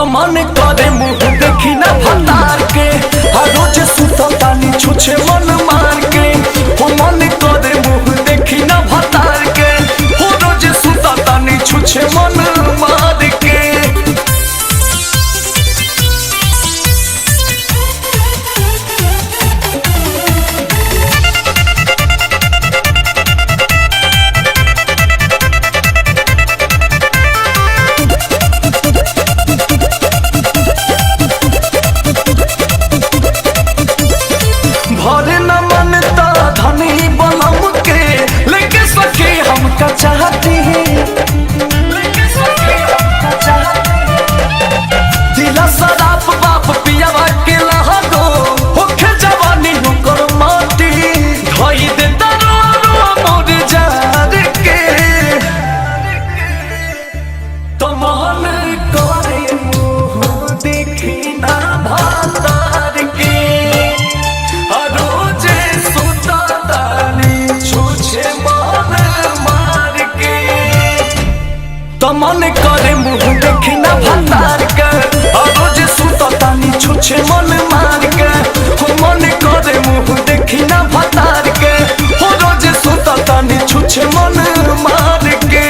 तो मन करे मुँह देखी ना भतार के, हर रोज सुता तानी छुछे मन मार के। हो मन करे मुँह देखी ना भतार के, हो रोज सुता तानी छुछे मन मार के। भरे न मनता धनी बलम के, लेके सके हमका चाहती है, दिला शराब बाप पियावा के लहगो, होखे जवानी होकर माटी, धोई दे तरो मोर जार के। तो मन करे मुँह देखी ना भतार के, रोजे सुता तानी छुछे मन मार के। तो मन करे मुँह देखी ना भतार के, रोजे सुता तानी छुछे मन मार के। हो मन करे मुँह देखी ना भतार के, हो रोजे सुता तानी छुछे मन मार के।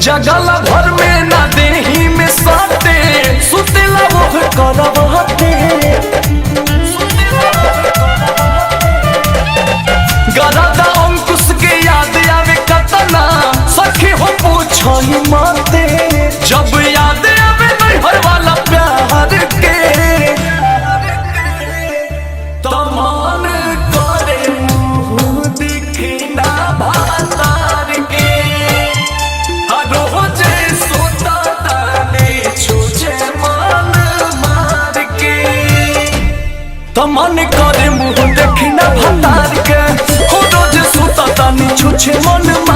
जगला भर में ना देही में साटे, सुतेला वो करवाते। गरादा अंकुश के याद आवे कतना, सखी हो पूछो ही माते। जब याद आवे नैहर वाला प्यार के, तो मन करे मुँह देखी ना भतार के, रोजे सोता तानी छुछे मन मार के। तो मन करे मुँह देखी ना भतार के, हो रोजे सोता तानी छुछे मन मार के।